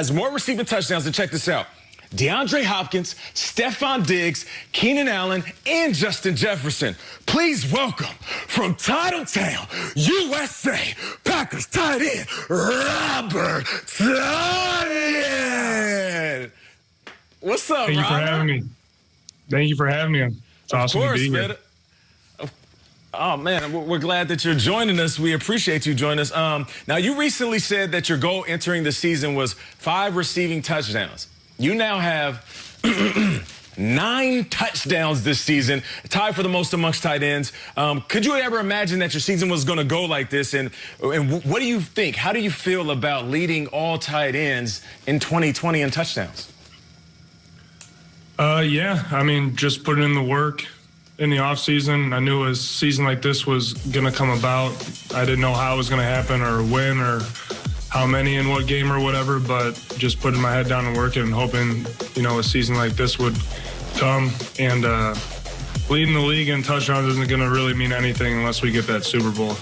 has more receiving touchdowns, and check this out. DeAndre Hopkins, Stephon Diggs, Keenan Allen, and Justin Jefferson. Please welcome from Titletown, USA, Packers tight end, Robert Tonyan. What's up, Thank you for having me. Thank you for having me. It's awesome to be here. Man. Oh, man, we're glad that you're joining us. We appreciate you joining us. Now, you recently said that your goal entering the season was 5 receiving touchdowns. You now have 9 touchdowns this season, tied for the most amongst tight ends. Could you ever imagine that your season was going to go like this? And what do you think? How do you feel about leading all tight ends in 2020 in touchdowns? Yeah, I mean, just putting in the work in the offseason. I knew a season like this was going to come about. I didn't know how it was going to happen or when or how many in what game or whatever, but just putting my head down and working and hoping, you know, a season like this would come. And leading the league in touchdowns isn't going to really mean anything unless we get that Super Bowl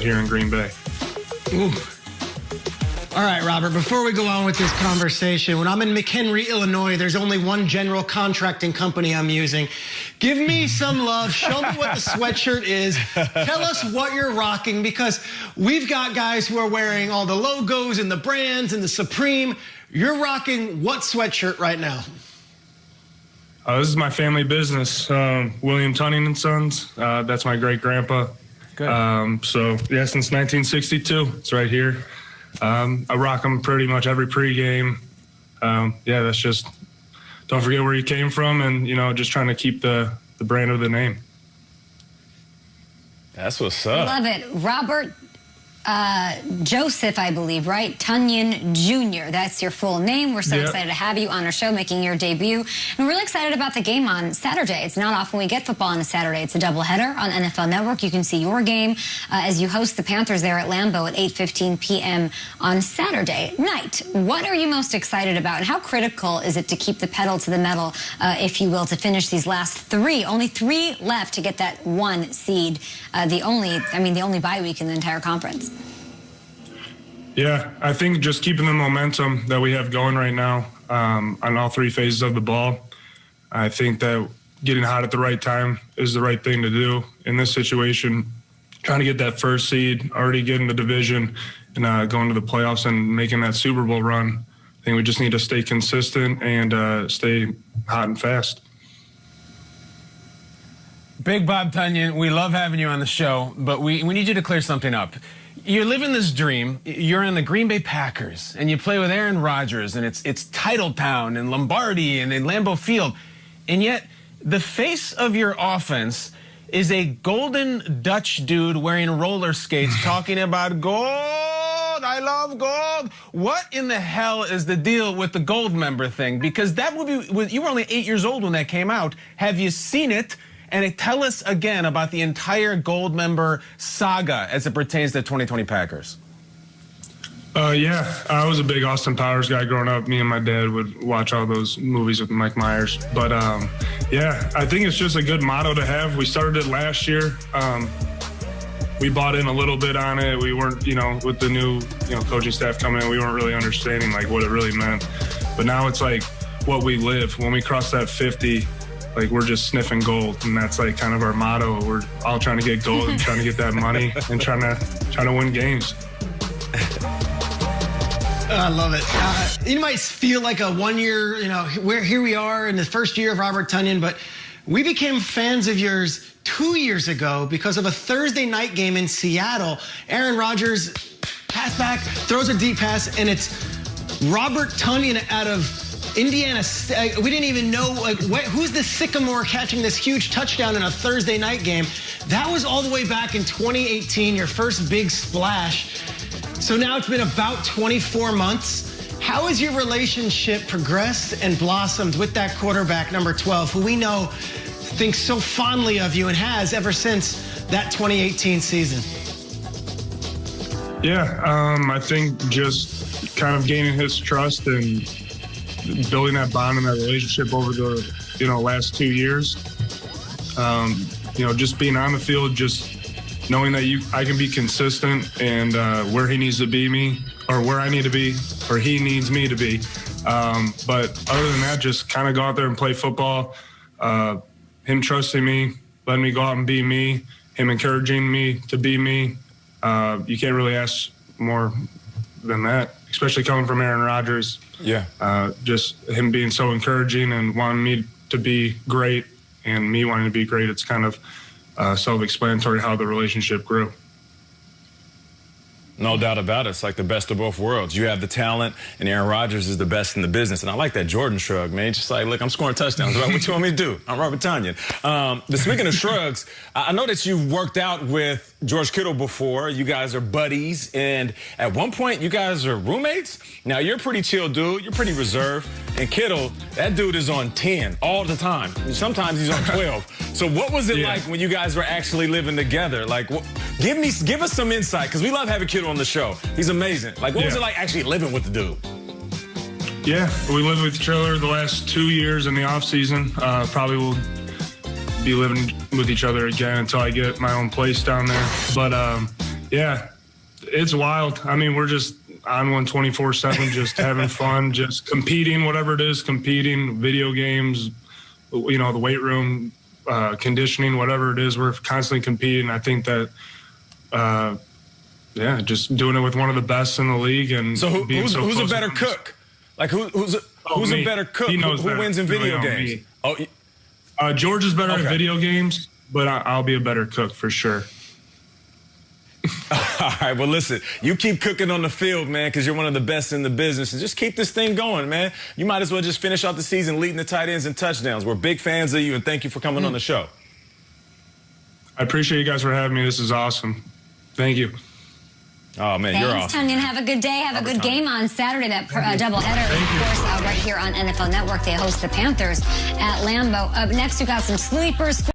here in Green Bay. Ooh. All right, Robert, before we go on with this conversation, when I'm in McHenry, Illinois, there's only one general contracting company I'm using. Give me some love. Show me what the sweatshirt is. Tell us what you're rocking, because we've got guys who are wearing all the logos and the brands and the Supreme. You're rocking what sweatshirt right now? This is my family business, William Tonyan and Sons. That's my great-grandpa. Good. So, yeah, since 1962, it's right here. I rock them pretty much every pregame. Yeah, that's just, don't forget where you came from and, you know, just trying to keep the brand of the name. That's what's up. Love it. Robert Joseph, I believe, right? Tonyan Jr. That's your full name. We're so excited to have you on our show, making your debut. And we're really excited about the game on Saturday. It's not often we get football on a Saturday. It's a doubleheader on NFL Network. You can see your game as you host the Panthers there at Lambeau at 8:15 p.m. on Saturday night. What are you most excited about, and how critical is it to keep the pedal to the metal, if you will, to finish these last 3? Only 3 left to get that 1 seed. The only bye week in the entire conference. Yeah, I think just keeping the momentum that we have going right now on all 3 phases of the ball. I think that getting hot at the right time is the right thing to do in this situation. Trying to get that first seed, already getting the division, and going to the playoffs and making that Super Bowl run. I think we just need to stay consistent and stay hot and fast. Big Bob Tonyan, we love having you on the show, but we need you to clear something up. You're living this dream. You're in the Green Bay Packers, and you play with Aaron Rodgers, and it's Titletown and Lombardi and in Lambeau Field. And yet, the face of your offense is a golden Dutch dude wearing roller skates talking about gold. I love gold. What in the hell is the deal with the gold member thing? Because that movie, you were only 8 years old when that came out. Have you seen it? And tell us again about the entire gold member saga as it pertains to the 2020 Packers. Yeah, I was a big Austin Powers guy growing up. Me and my dad would watch all those movies with Mike Myers. But, yeah, I think it's just a good motto to have. We started it last year. We bought in a little bit on it. We weren't, you know, with the new, you know, coaching staff coming in, we weren't really understanding, like, what it really meant. But now it's, like, what we live. When we cross that 50, like, we're just sniffing gold, and that's like kind of our motto. We're all trying to get gold and trying to get that money and trying to win games. I love it. You might feel like a 1 year, you know, here we are in the first year of Robert Tonyan, but we became fans of yours 2 years ago because of a Thursday night game in Seattle. Aaron Rodgers, pass back, throws a deep pass, and it's Robert Tonyan out of Indiana. We didn't even know, like, who's the sycamore catching this huge touchdown in a Thursday night game. That was all the way back in 2018, your first big splash. So now it's been about 24 months. How has your relationship progressed and blossomed with that quarterback, number 12, who we know thinks so fondly of you and has ever since that 2018 season? Yeah, I think just kind of gaining his trust and building that bond and that relationship over the, you know, last 2 years. You know, just being on the field, just knowing that I can be consistent and where he needs to be me, or where I need to be, or he needs me to be. But other than that, just kind of go out there and play football. Him trusting me, letting me go out and be me, him encouraging me to be me. You can't really ask more than that, especially coming from Aaron Rodgers. Yeah. Just him being so encouraging and wanting me to be great and me wanting to be great. It's kind of self-explanatory how the relationship grew. No doubt about it. It's like the best of both worlds. You have the talent, and Aaron Rodgers is the best in the business. And I like that Jordan shrug, man. Just like, look, I'm scoring touchdowns. What you want me to do? I'm Robert Tonyan. But speaking of shrugs, I know that you've worked out with George Kittle before. You guys are buddies. And at one point, you guys are roommates. Now, you're a pretty chill dude. You're pretty reserved. And Kittle, that dude is on 10 all the time. Sometimes he's on 12. So what was it like when you guys were actually living together? Like, give us some insight, because we love having Kittle on the show. He's amazing. Like, what was it like actually living with the dude? Yeah, we lived with each other the last 2 years in the off season. Probably will be living with each other again until I get my own place down there. But yeah, it's wild. I mean, we're just on one 24/7, just having fun, just competing, whatever it is, competing, video games, you know, the weight room, conditioning, whatever it is, we're constantly competing. I think that, yeah, just doing it with one of the best in the league. And so who's a better cook? Like who's a better cook? Who wins in video games? George is better at video games, but I'll be a better cook for sure. All right, well, listen, you keep cooking on the field, man, because you're one of the best in the business, and just keep this thing going, man. You might as well just finish out the season leading the tight ends and touchdowns. We're big fans of you, and thank you for coming on the show. I appreciate you guys for having me. This is awesome. Thank you. Oh, man, you're awesome. Thanks, Tonyan. Have a good day. Have a good game on Saturday, that doubleheader. Of course, right here on NFL Network, they host the Panthers at Lambeau. Up next, we got some sleepers.